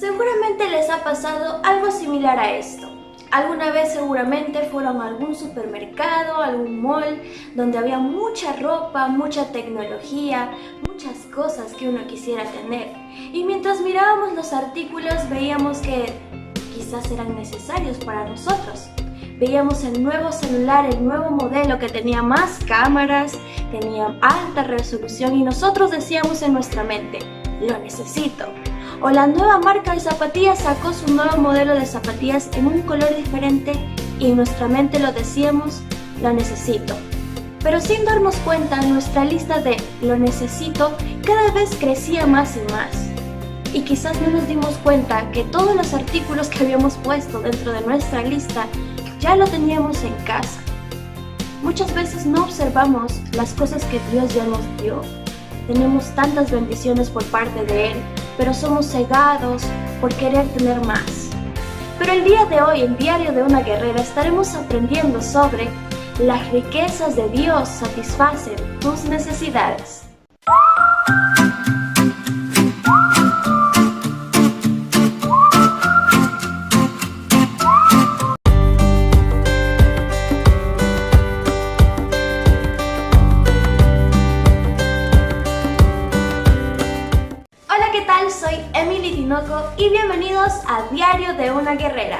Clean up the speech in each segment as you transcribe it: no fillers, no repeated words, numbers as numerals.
Seguramente les ha pasado algo similar a esto. Alguna vez seguramente fueron a algún supermercado, algún mall, donde había mucha ropa, mucha tecnología, muchas cosas que uno quisiera tener. Y mientras mirábamos los artículos veíamos que quizás eran necesarios para nosotros. Veíamos el nuevo celular, el nuevo modelo que tenía más cámaras, tenía alta resolución y nosotros decíamos en nuestra mente, lo necesito. O la nueva marca de zapatillas sacó su nuevo modelo de zapatillas en un color diferente y en nuestra mente lo decíamos, lo necesito. Pero sin darnos cuenta, nuestra lista de lo necesito cada vez crecía más y más. Y quizás no nos dimos cuenta que todos los artículos que habíamos puesto dentro de nuestra lista ya lo teníamos en casa. Muchas veces no observamos las cosas que Dios ya nos dio. Tenemos tantas bendiciones por parte de Él, pero somos cegados por querer tener más. Pero el día de hoy, en Diario de una Guerrera, estaremos aprendiendo sobre las riquezas de Dios satisfacen tus necesidades. Soy Emily Tinoco y bienvenidos a Diario de una Guerrera.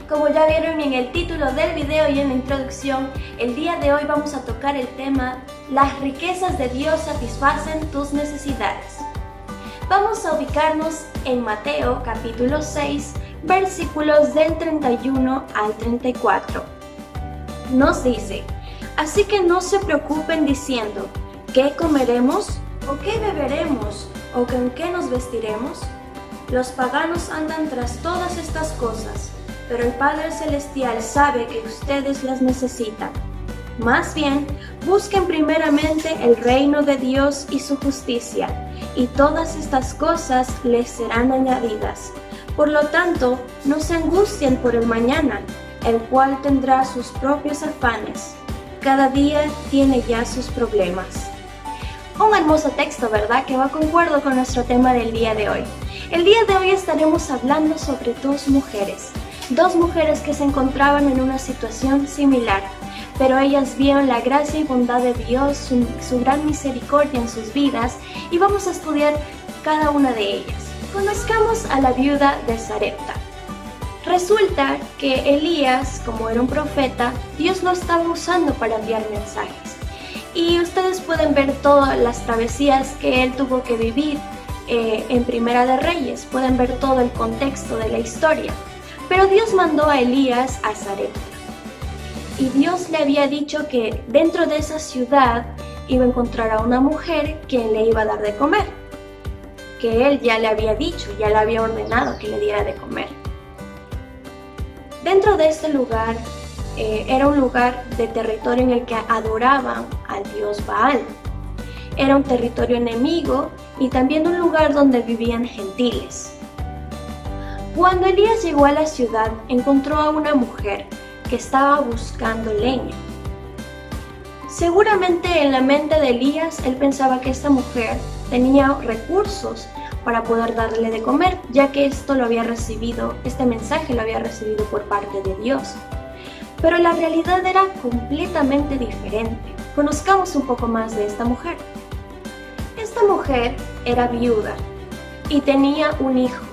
Como ya vieron en el título del video y en la introducción, el día de hoy vamos a tocar el tema Las riquezas de Dios satisfacen tus necesidades. Vamos a ubicarnos en Mateo capítulo 6, versículos del 31 al 34. Nos dice, así que no se preocupen diciendo, ¿qué comeremos? ¿O qué beberemos? ¿O con qué nos vestiremos? Los paganos andan tras todas estas cosas, pero el Padre Celestial sabe que ustedes las necesitan. Más bien, busquen primeramente el reino de Dios y su justicia, y todas estas cosas les serán añadidas. Por lo tanto, no se angustien por el mañana, el cual tendrá sus propios afanes. Cada día tiene ya sus problemas. Un hermoso texto, ¿verdad? Que va concuerdo con nuestro tema del día de hoy. El día de hoy estaremos hablando sobre dos mujeres que se encontraban en una situación similar, pero ellas vieron la gracia y bondad de Dios, su gran misericordia en sus vidas, y vamos a estudiar cada una de ellas. Conozcamos a la viuda de Sarepta. Resulta que Elías, como era un profeta, Dios lo estaba usando para enviar mensajes. Y ustedes pueden ver todas las travesías que él tuvo que vivir en Primera de Reyes. Pueden ver todo el contexto de la historia. Pero Dios mandó a Elías a Sarepta. Y Dios le había dicho que dentro de esa ciudad iba a encontrar a una mujer que le iba a dar de comer. Que él ya le había dicho, ya le había ordenado que le diera de comer. Dentro de este lugar era un lugar de territorio en el que adoraban al dios Baal. Era un territorio enemigo y también un lugar donde vivían gentiles. Cuando Elías llegó a la ciudad, encontró a una mujer que estaba buscando leña. Seguramente en la mente de Elías, él pensaba que esta mujer tenía recursos para poder darle de comer, ya que este mensaje lo había recibido por parte de Dios. Pero la realidad era completamente diferente. Conozcamos un poco más de esta mujer. Esta mujer era viuda y tenía un hijo,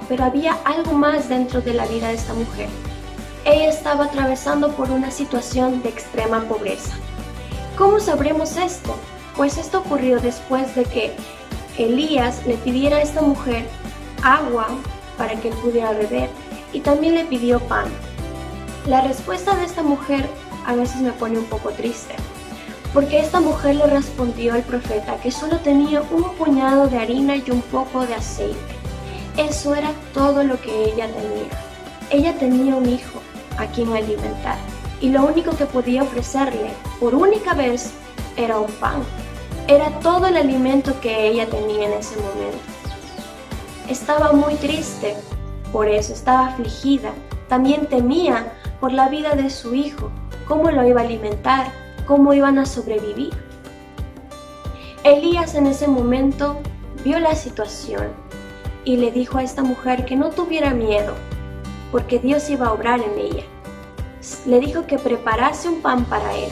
pero había algo más dentro de la vida de esta mujer. Ella estaba atravesando por una situación de extrema pobreza. ¿Cómo sabremos esto? Pues esto ocurrió después de que Elías le pidiera a esta mujer agua para que él pudiera beber y también le pidió pan. La respuesta de esta mujer a veces me pone un poco triste, porque esta mujer le respondió al profeta que solo tenía un puñado de harina y un poco de aceite. Eso era todo lo que ella tenía. Ella tenía un hijo a quien alimentar, y lo único que podía ofrecerle por única vez era un pan. Era todo el alimento que ella tenía en ese momento. Estaba muy triste, por eso estaba afligida. También temía por la vida de su hijo, cómo lo iba a alimentar, cómo iban a sobrevivir. Elías en ese momento vio la situación y le dijo a esta mujer que no tuviera miedo, porque Dios iba a obrar en ella. Le dijo que preparase un pan para él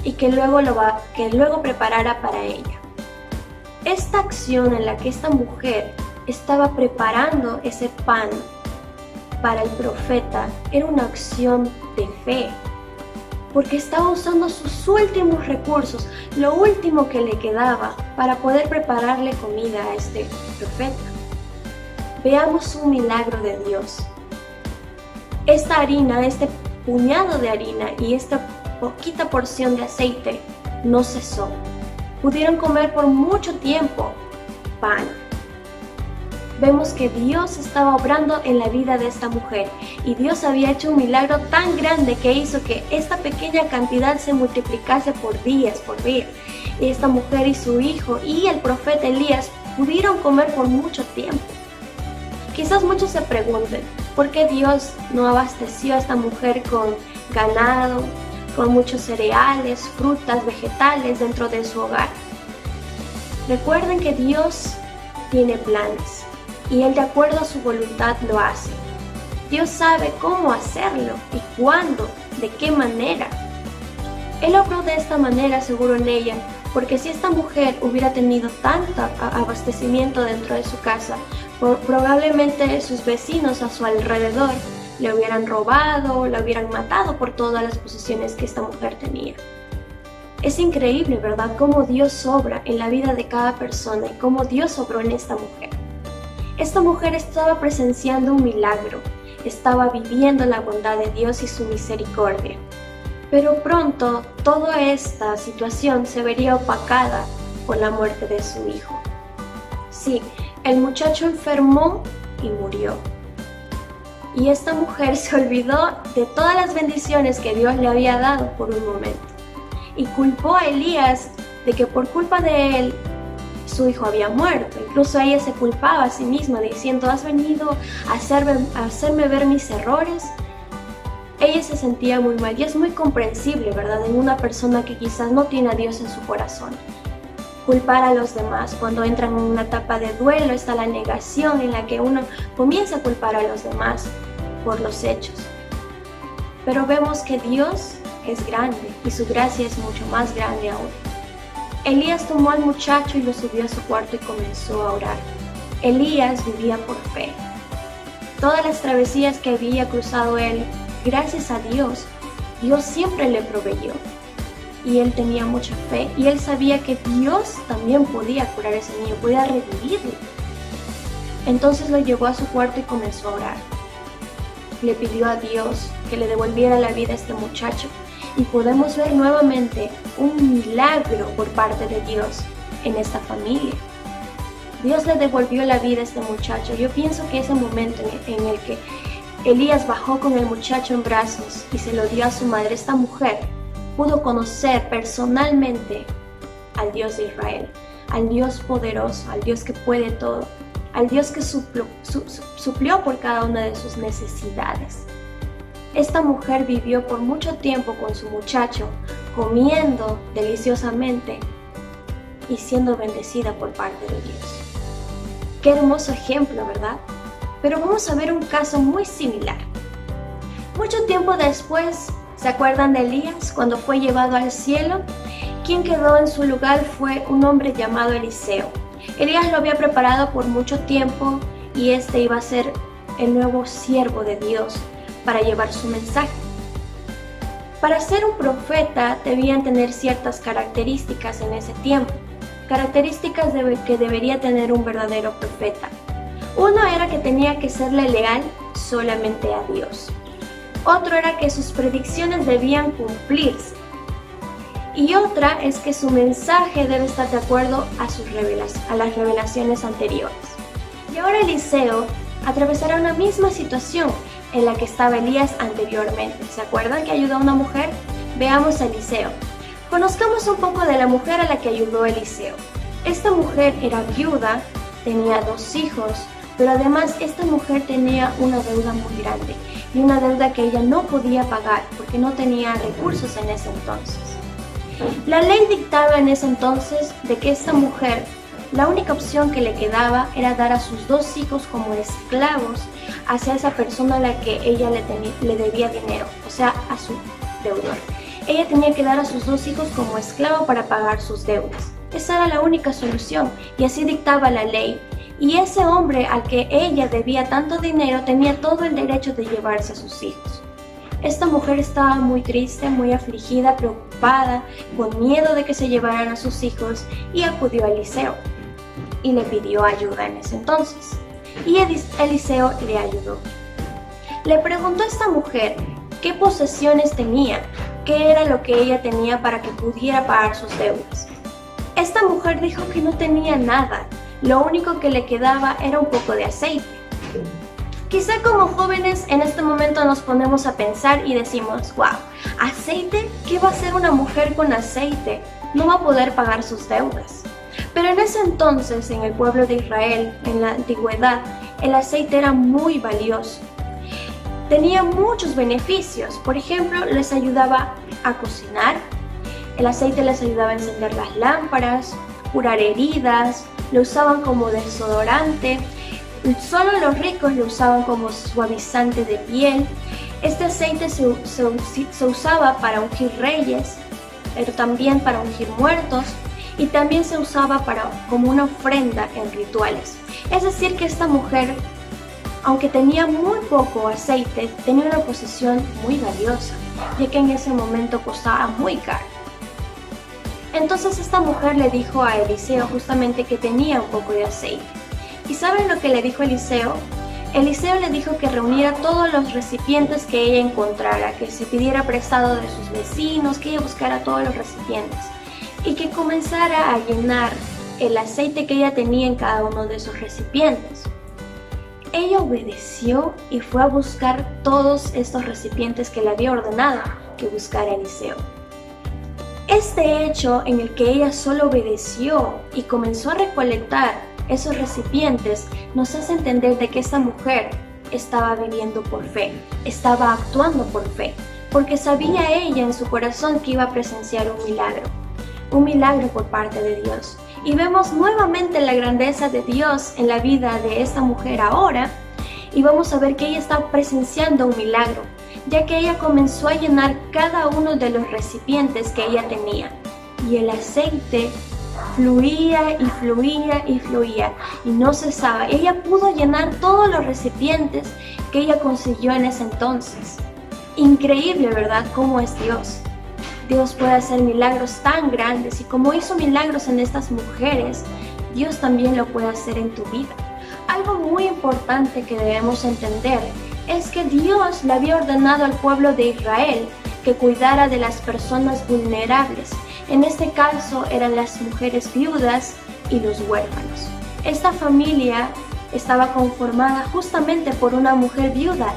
y que luego preparara para ella. Esta acción en la que esta mujer estaba preparando ese pan para el profeta era una acción de fe, porque estaba usando sus últimos recursos, lo último que le quedaba para poder prepararle comida a este profeta. Veamos un milagro de Dios. Esta harina, este puñado de harina y esta poquita porción de aceite no cesó. Pudieron comer por mucho tiempo pan. Vemos que Dios estaba obrando en la vida de esta mujer y Dios había hecho un milagro tan grande que hizo que esta pequeña cantidad se multiplicase por días. Y esta mujer y su hijo y el profeta Elías pudieron comer por mucho tiempo. Quizás muchos se pregunten, ¿por qué Dios no abasteció a esta mujer con ganado, con muchos cereales, frutas, vegetales dentro de su hogar? Recuerden que Dios tiene planes y Él, de acuerdo a su voluntad, lo hace. Dios sabe cómo hacerlo y cuándo, de qué manera. Él obró de esta manera seguro en ella, porque si esta mujer hubiera tenido tanto abastecimiento dentro de su casa, probablemente sus vecinos a su alrededor le hubieran robado, la hubieran matado por todas las posesiones que esta mujer tenía. Es increíble, ¿verdad?, cómo Dios obra en la vida de cada persona y cómo Dios obró en esta mujer. Esta mujer estaba presenciando un milagro, estaba viviendo la bondad de Dios y su misericordia. Pero pronto toda esta situación se vería opacada por la muerte de su hijo. Sí, el muchacho enfermó y murió. Y esta mujer se olvidó de todas las bendiciones que Dios le había dado por un momento. Y culpó a Elías de que por culpa de él, su hijo había muerto. Incluso ella se culpaba a sí misma diciendo, ¿has venido a hacerme ver mis errores? Ella se sentía muy mal y es muy comprensible, ¿verdad?, en una persona que quizás no tiene a Dios en su corazón. Culpar a los demás. Cuando entran en una etapa de duelo está la negación en la que uno comienza a culpar a los demás por los hechos. Pero vemos que Dios es grande y su gracia es mucho más grande aún. Elías tomó al muchacho y lo subió a su cuarto y comenzó a orar. Elías vivía por fe. Todas las travesías que había cruzado él, gracias a Dios, Dios siempre le proveyó. Y él tenía mucha fe y él sabía que Dios también podía curar a ese niño, podía revivirlo. Entonces lo llevó a su cuarto y comenzó a orar. Le pidió a Dios que le devolviera la vida a este muchacho y podemos ver nuevamente un milagro por parte de Dios en esta familia. Dios le devolvió la vida a este muchacho. Yo pienso que ese momento en el que Elías bajó con el muchacho en brazos y se lo dio a su madre, esta mujer pudo conocer personalmente al Dios de Israel, al Dios poderoso, al Dios que puede todo, al Dios que suplió por cada una de sus necesidades. Esta mujer vivió por mucho tiempo con su muchacho, comiendo deliciosamente y siendo bendecida por parte de Dios. Qué hermoso ejemplo, ¿verdad? Pero vamos a ver un caso muy similar. Mucho tiempo después, ¿se acuerdan de Elías cuando fue llevado al cielo? Quien quedó en su lugar fue un hombre llamado Eliseo. Elías lo había preparado por mucho tiempo y este iba a ser el nuevo siervo de Dios para llevar su mensaje. Para ser un profeta debían tener ciertas características en ese tiempo, características que debería tener un verdadero profeta. Uno era que tenía que serle leal solamente a Dios. Otro era que sus predicciones debían cumplirse. Y otra es que su mensaje debe estar de acuerdo a las revelaciones anteriores. Y ahora Eliseo atravesará una misma situación en la que estaba Elías anteriormente. ¿Se acuerdan que ayudó a una mujer? Veamos a Eliseo. Conozcamos un poco de la mujer a la que ayudó Eliseo. Esta mujer era viuda, tenía 2 hijos, pero además esta mujer tenía una deuda muy grande y una deuda que ella no podía pagar porque no tenía recursos en ese entonces. La ley dictaba en ese entonces de que esta mujer la única opción que le quedaba era dar a sus 2 hijos como esclavos hacia esa persona a la que ella le debía dinero, o sea, a su deudor. Ella tenía que dar a sus 2 hijos como esclavo para pagar sus deudas. Esa era la única solución, y así dictaba la ley. Y ese hombre al que ella debía tanto dinero tenía todo el derecho de llevarse a sus hijos. Esta mujer estaba muy triste, muy afligida, preocupada, con miedo de que se llevaran a sus hijos, y acudió a Eliseo y le pidió ayuda en ese entonces. Y Eliseo le ayudó. Le preguntó a esta mujer qué posesiones tenía, qué era lo que ella tenía para que pudiera pagar sus deudas. Esta mujer dijo que no tenía nada, lo único que le quedaba era un poco de aceite. Quizá como jóvenes en este momento nos ponemos a pensar y decimos, wow, ¿aceite? ¿Qué va a hacer una mujer con aceite? No va a poder pagar sus deudas. Pero en ese entonces, en el pueblo de Israel, en la antigüedad, el aceite era muy valioso. Tenía muchos beneficios. Por ejemplo, les ayudaba a cocinar. El aceite les ayudaba a encender las lámparas, curar heridas, lo usaban como desodorante. Solo los ricos lo usaban como suavizante de piel. Este aceite se usaba para ungir reyes, pero también para ungir muertos, y también se usaba como una ofrenda en rituales. Es decir, que esta mujer, aunque tenía muy poco aceite, tenía una posesión muy valiosa, ya que en ese momento costaba muy caro. Entonces esta mujer le dijo a Eliseo justamente que tenía un poco de aceite. ¿Y saben lo que le dijo Eliseo? Eliseo le dijo que reuniera todos los recipientes que ella encontrara, que se pidiera prestado de sus vecinos, que ella buscara todos los recipientes y que comenzara a llenar el aceite que ella tenía en cada uno de esos recipientes. Ella obedeció y fue a buscar todos estos recipientes que le había ordenado que buscara Eliseo. Este hecho en el que ella solo obedeció y comenzó a recolectar esos recipientes nos hace entender de que esta mujer estaba viviendo por fe, estaba actuando por fe, porque sabía ella en su corazón que iba a presenciar un milagro por parte de Dios. Y vemos nuevamente la grandeza de Dios en la vida de esta mujer ahora, y vamos a ver que ella está presenciando un milagro, ya que ella comenzó a llenar cada uno de los recipientes que ella tenía, y el aceite fluía y fluía y fluía y no cesaba. Ella pudo llenar todos los recipientes que ella consiguió en ese entonces. Increíble, ¿verdad? ¿Cómo es Dios? Dios puede hacer milagros tan grandes, y como hizo milagros en estas mujeres, Dios también lo puede hacer en tu vida. Algo muy importante que debemos entender es que Dios le había ordenado al pueblo de Israel que cuidara de las personas vulnerables. En este caso eran las mujeres viudas y los huérfanos. Esta familia estaba conformada justamente por una mujer viuda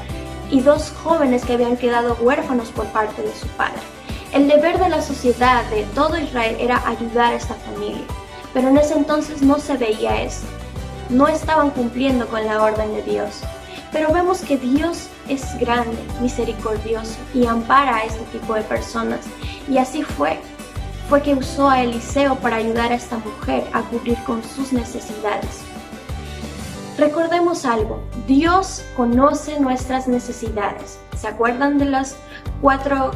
y 2 jóvenes que habían quedado huérfanos por parte de su padre. El deber de la sociedad de todo Israel era ayudar a esta familia, pero en ese entonces no se veía eso. No estaban cumpliendo con la orden de Dios. Pero vemos que Dios es grande, misericordioso y ampara a este tipo de personas. Y así fue que usó a Eliseo para ayudar a esta mujer a cubrir con sus necesidades. Recordemos algo, Dios conoce nuestras necesidades. ¿Se acuerdan de los 4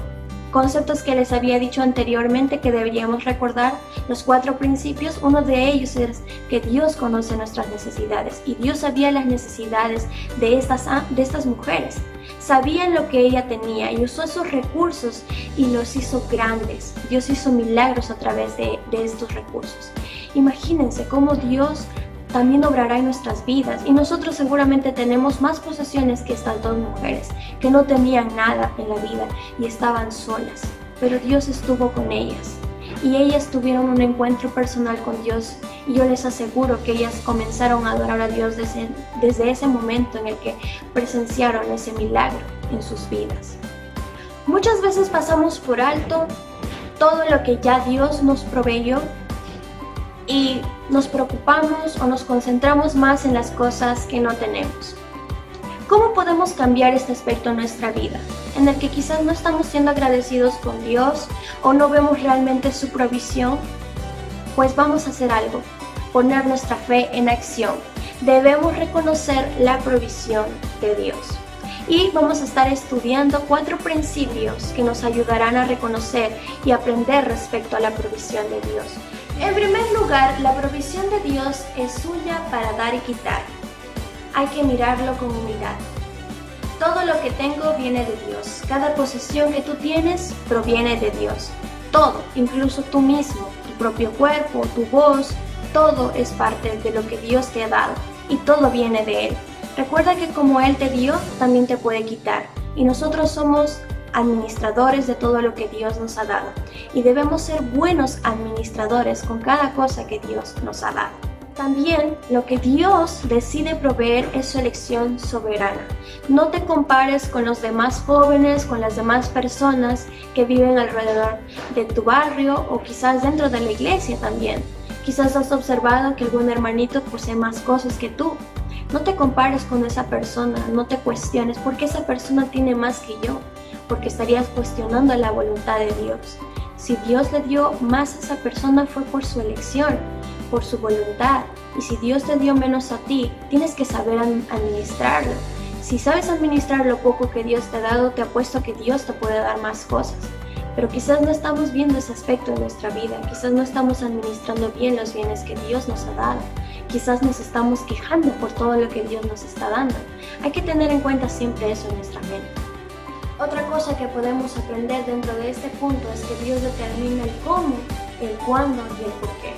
conceptos que les había dicho anteriormente que deberíamos recordar? Los 4 principios. Uno de ellos es que Dios conoce nuestras necesidades, y Dios sabía las necesidades de estas mujeres. Sabían lo que ella tenía y usó esos recursos y los hizo grandes. Dios hizo milagros a través de estos recursos. Imagínense cómo Dios también obrará en nuestras vidas, y nosotros seguramente tenemos más posesiones que estas 2 mujeres que no tenían nada en la vida y estaban solas, pero Dios estuvo con ellas y ellas tuvieron un encuentro personal con Dios, y yo les aseguro que ellas comenzaron a adorar a Dios desde ese momento en el que presenciaron ese milagro en sus vidas. Muchas veces pasamos por alto todo lo que ya Dios nos proveyó y nos preocupamos o nos concentramos más en las cosas que no tenemos. ¿Cómo podemos cambiar este aspecto en nuestra vida, en el que quizás no estamos siendo agradecidos con Dios o no vemos realmente su provisión? Pues vamos a hacer algo. poner nuestra fe en acción. Debemos reconocer la provisión de Dios. Y vamos a estar estudiando 4 principios que nos ayudarán a reconocer y aprender respecto a la provisión de Dios. En primer lugar, la provisión de Dios es suya para dar y quitar. Hay que mirarlo con humildad. Todo lo que tengo viene de Dios. Cada posesión que tú tienes proviene de Dios. Todo, incluso tú mismo, tu propio cuerpo, tu voz, todo es parte de lo que Dios te ha dado y todo viene de Él. Recuerda que como Él te dio, también te puede quitar. Y nosotros somos administradores de todo lo que Dios nos ha dado. Y debemos ser buenos administradores con cada cosa que Dios nos ha dado. También lo que Dios decide proveer es su elección soberana. No te compares con los demás jóvenes, con las demás personas que viven alrededor de tu barrio o quizás dentro de la iglesia también. Quizás has observado que algún hermanito posee más cosas que tú. No te compares con esa persona, no te cuestiones porque esa persona tiene más que yo, porque estarías cuestionando la voluntad de Dios. Si Dios le dio más a esa persona fue por su elección, por su voluntad. Y si Dios te dio menos a ti, tienes que saber administrarlo. Si sabes administrar lo poco que Dios te ha dado, te apuesto que Dios te puede dar más cosas. Pero quizás no estamos viendo ese aspecto de nuestra vida, quizás no estamos administrando bien los bienes que Dios nos ha dado. Quizás nos estamos quejando por todo lo que Dios nos está dando. Hay que tener en cuenta siempre eso en nuestra mente. Otra cosa que podemos aprender dentro de este punto es que Dios determina el cómo, el cuándo y el por qué.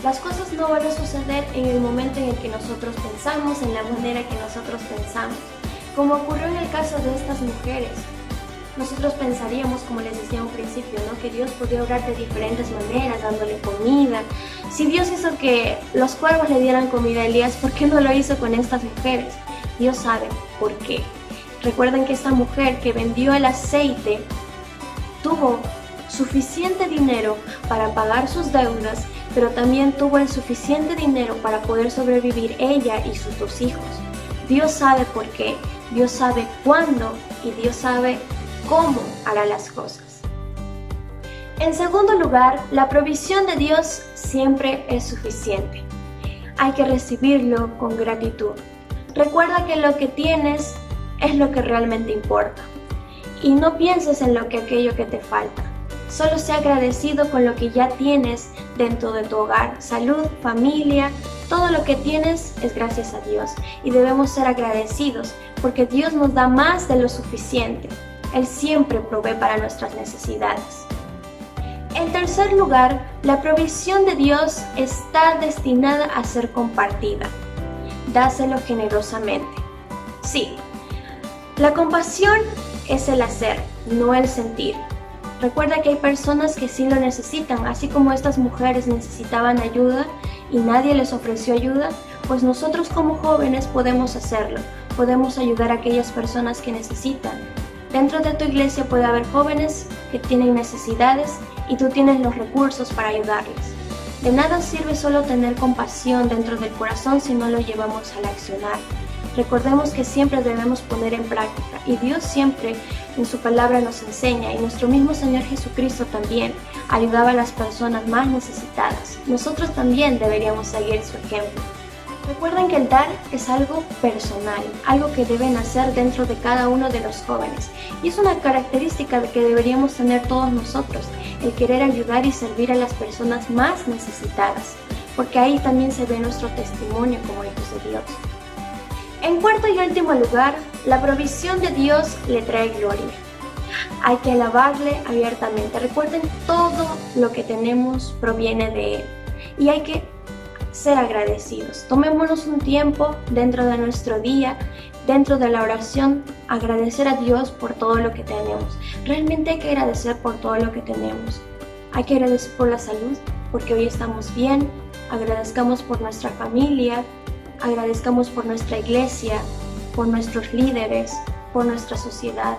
Las cosas no van a suceder en el momento en el que nosotros pensamos, en la manera que nosotros pensamos. Como ocurrió en el caso de estas mujeres. Nosotros pensaríamos, como les decía a un principio, ¿no? Que Dios podía obrar de diferentes maneras, dándole comida. Si Dios hizo que los cuervos le dieran comida a Elías, ¿por qué no lo hizo con estas mujeres? Dios sabe por qué. Recuerden que esta mujer que vendió el aceite tuvo suficiente dinero para pagar sus deudas, pero también tuvo el suficiente dinero para poder sobrevivir ella y sus 2 hijos. Dios sabe por qué, Dios sabe cuándo y Dios sabe cómo hará las cosas. En segundo lugar, la provisión de Dios siempre es suficiente. Hay que recibirlo con gratitud. Recuerda que lo que tienes es lo que realmente importa. Y no pienses en aquello que te falta. Solo sé agradecido con lo que ya tienes dentro de tu hogar. Salud, familia, todo lo que tienes es gracias a Dios. Y debemos ser agradecidos porque Dios nos da más de lo suficiente. Él siempre provee para nuestras necesidades. En tercer lugar, la provisión de Dios está destinada a ser compartida. Dáselo generosamente. Sí, la compasión es el hacer, no el sentir. Recuerda que hay personas que sí lo necesitan, así como estas mujeres necesitaban ayuda y nadie les ofreció ayuda, pues nosotros como jóvenes podemos hacerlo, podemos ayudar a aquellas personas que necesitan. Dentro de tu iglesia puede haber jóvenes que tienen necesidades y tú tienes los recursos para ayudarles. De nada sirve solo tener compasión dentro del corazón si no lo llevamos al accionar. Recordemos que siempre debemos poner en práctica y Dios siempre en su palabra nos enseña y nuestro mismo Señor Jesucristo también ayudaba a las personas más necesitadas. Nosotros también deberíamos seguir su ejemplo. Recuerden que el dar es algo personal, algo que deben hacer dentro de cada uno de los jóvenes. Y es una característica que deberíamos tener todos nosotros, el querer ayudar y servir a las personas más necesitadas, porque ahí también se ve nuestro testimonio como hijos de Dios. En cuarto y último lugar, la provisión de Dios le trae gloria. Hay que alabarle abiertamente. Recuerden, todo lo que tenemos proviene de Él y hay que ser agradecidos. Tomémonos un tiempo dentro de nuestro día, dentro de la oración, agradecer a Dios por todo lo que tenemos. Realmente hay que agradecer por todo lo que tenemos. Hay que agradecer por la salud, porque hoy estamos bien. Agradezcamos por nuestra familia, agradezcamos por nuestra iglesia, por nuestros líderes, por nuestra sociedad.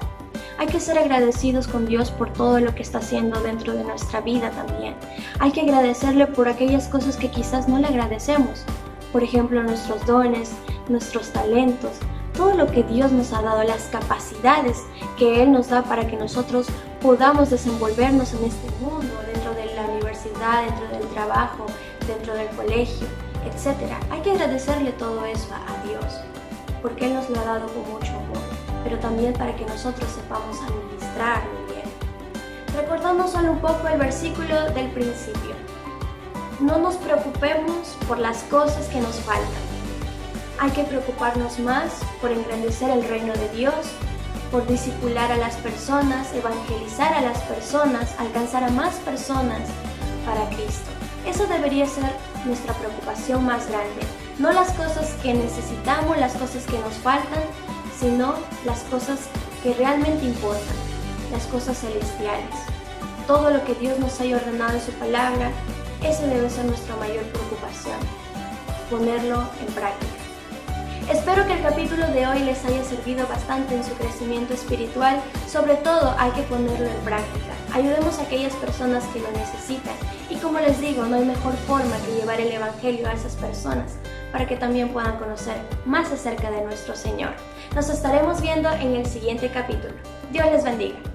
Hay que ser agradecidos con Dios por todo lo que está haciendo dentro de nuestra vida también. Hay que agradecerle por aquellas cosas que quizás no le agradecemos. Por ejemplo, nuestros dones, nuestros talentos, todo lo que Dios nos ha dado, las capacidades que Él nos da para que nosotros podamos desenvolvernos en este mundo, dentro de la universidad, dentro del trabajo, dentro del colegio, etc. Hay que agradecerle todo eso a Dios, porque Él nos lo ha dado con mucho amor, pero también para que nosotros sepamos administrarlo bien. Recordando solo un poco el versículo del principio. No nos preocupemos por las cosas que nos faltan. Hay que preocuparnos más por engrandecer el reino de Dios, por discipular a las personas, evangelizar a las personas, alcanzar a más personas para Cristo. Eso debería ser nuestra preocupación más grande. No las cosas que necesitamos, las cosas que nos faltan, sino las cosas que realmente importan, las cosas celestiales. Todo lo que Dios nos haya ordenado en su palabra, esa debe ser nuestra mayor preocupación, ponerlo en práctica. Espero que el capítulo de hoy les haya servido bastante en su crecimiento espiritual. Sobre todo hay que ponerlo en práctica. Ayudemos a aquellas personas que lo necesitan. Y como les digo, no hay mejor forma que llevar el evangelio a esas personas para que también puedan conocer más acerca de nuestro Señor. Nos estaremos viendo en el siguiente capítulo. Dios les bendiga.